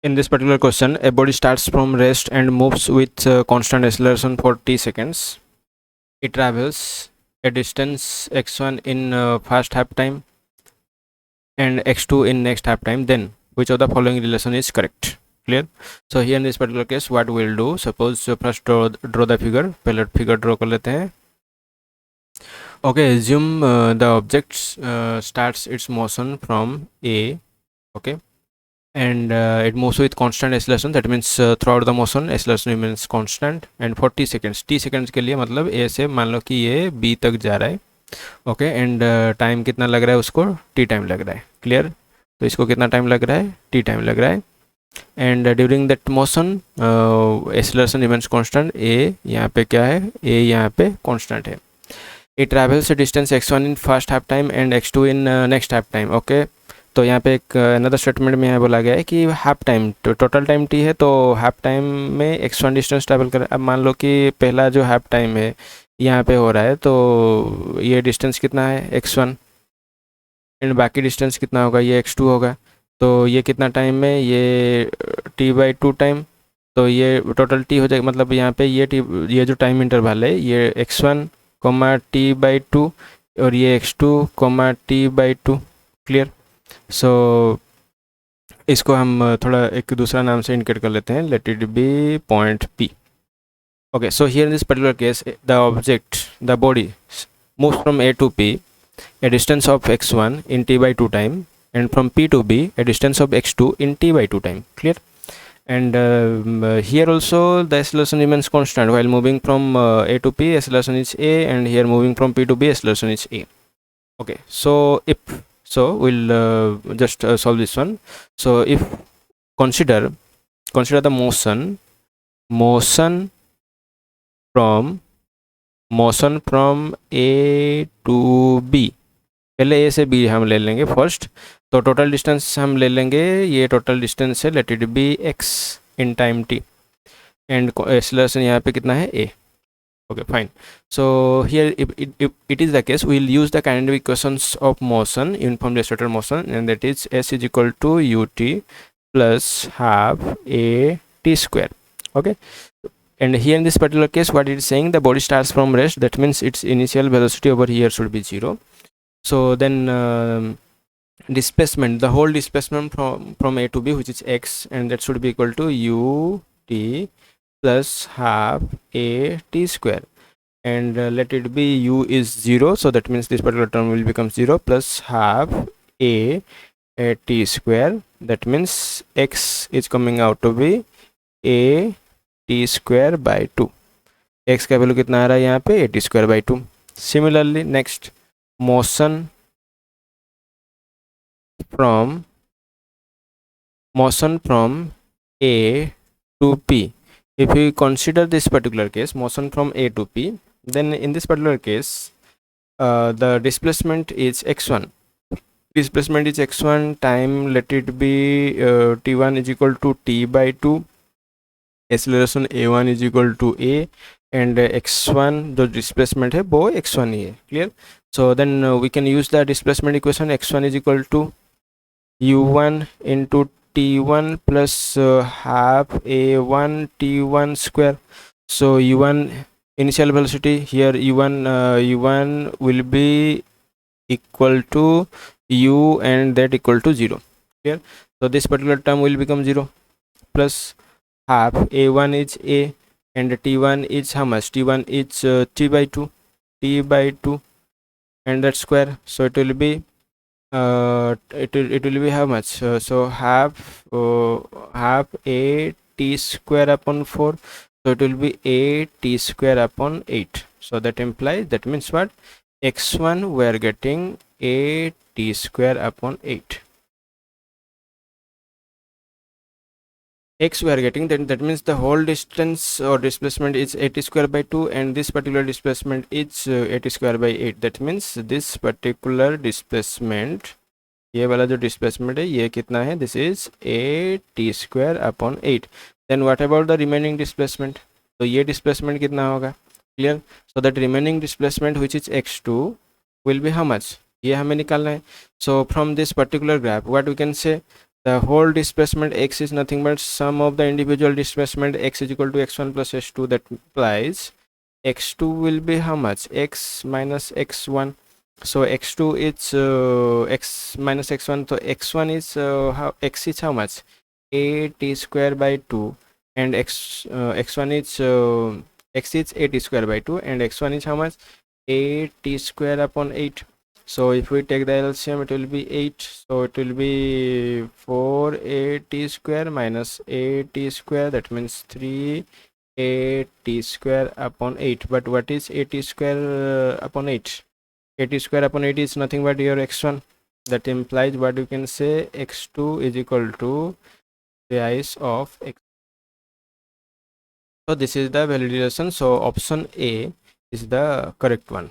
In this particular question, a body starts from rest and moves with constant acceleration for t seconds. It travels a distance x1 in first half time and x2 in next half time. Then which of the following relation is correct? Clear? So here in this particular case, what we'll do, suppose first draw the figure. पहले figure draw कर लेते हैं. Okay, assume the object starts its motion from A. Okay, and it moves with constant acceleration. That means throughout the motion acceleration remains constant and for t seconds. t seconds के लिए मतलब a से मान लो कि ये b तक जा रहा है. ओके, एंड टाइम कितना लग रहा है उसको? t टाइम लग रहा है. क्लियर? तो इसको कितना टाइम लग रहा है? t टाइम लग रहा है. And during that motion acceleration remains constant. a यहाँ पे क्या है? a यहाँ पे कांस्टेंट है. It travels distance x1 in first half time and x2 in next half time. Okay, तो यहाँ पे एक अनदर स्टेटमेंट में यहाँ बोला गया है कि हाफ टाइम, तो टोटल टाइम t है, तो हाफ टाइम में x1 डिस्टेंस ट्रैवल कर. अब मान लो कि पहला जो हाफ टाइम है यहाँ पे हो रहा है, तो ये डिस्टेंस कितना है? x1, एंड बाकी डिस्टेंस कितना होगा? ये x2 होगा. तो ये कितना टाइम में? ये t/2 टाइम. तो ये टोटल t हो जाएगा, मतलब यहाँ पे ये जो टाइम इंटरवल है ये x1, t/2 और ये x2, t/2. क्लियर? सो इसको हम थोड़ा एक दूसरा नाम से इंडिकेट कर लेते हैं. Let it be point P. Okay, so here in this particular case, the body moves from A to P, a distance of x1 in t/2 time, and from P to B, a distance of x2 in t/2 time. Clear? And here also the acceleration remains constant while moving from A to P. Acceleration is A, and here moving from P to B, acceleration is A. Okay, so we'll just solve this one. So if consider the motion from A to B. पहले A से B हम ले लेंगे first. तो total distance हम ले लेंगे, ये टोटल डिस्टेंस है, let it be x in time t, and acceleration यहाँ पे कितना है? A. Okay, fine. So here if it is the case, we will use the kinetic equations of motion, uniform distributed motion, and that is s is equal to ut plus half a t square. Okay, and here in this particular case, what it is saying, the body starts from rest. That means its initial velocity over here should be 0. So then displacement, the whole displacement from A to B, which is x, and that should be equal to ut plus half a t square, and let it be u is 0, so that means this particular term will become 0 plus half a t square. That means x is coming out to be a t square by 2. x का value कितना आ रहा है यहाँ पे? a t square by 2. Similarly, next, motion from A to P. If we consider this particular case, motion from A to P, then in this particular case, the displacement is x1. Displacement is x1 time, let it be t1 is equal to t/2. Acceleration a1 is equal to a, and x1 जो displacement है वो x1 ही है. Clear? So then we can use the displacement equation. x1 is equal to u1 into t1 plus half a1 t1 square. So u1 initial velocity here, u1 will be equal to u and that equal to 0. Clear? So this particular term will become 0 plus half a1 is a, and t1 is how much? T1 is t/2, and that square. So it will be it will be how much? So half a t square upon 4. So it will be a t square upon 8. So that implies, that means what? x1 we are getting a t square upon 8. X we are getting, then that means the whole distance or displacement is a t square by 2, and this particular displacement is a t square by 8. That means this particular displacement, ये वाला जो displacement है ये कितना है? This is a t square upon 8. Then what about the remaining displacement? तो ये displacement कितना होगा? Clear? So that remaining displacement which is x2 will be how much? ये हमें निकालना है. So from this particular graph, what we can say, The whole displacement x is nothing but sum of the individual displacement x is equal to x1 plus x2. That implies x2 will be how much? X minus x1. So x2 is x minus x1. So x1 is how x is how much? A t square by 2, and x1 is x is a t square by 2, and x1 is how much? A t square upon 8. So if we take the LCM, it will be 8. So it will be 4at square minus at square. That means 3at square upon 8. But what is at square upon 8? At square upon 8 is nothing but your x1. That implies what you can say, x2 is equal to the ice of x. So this is the validation. So option A is the correct one.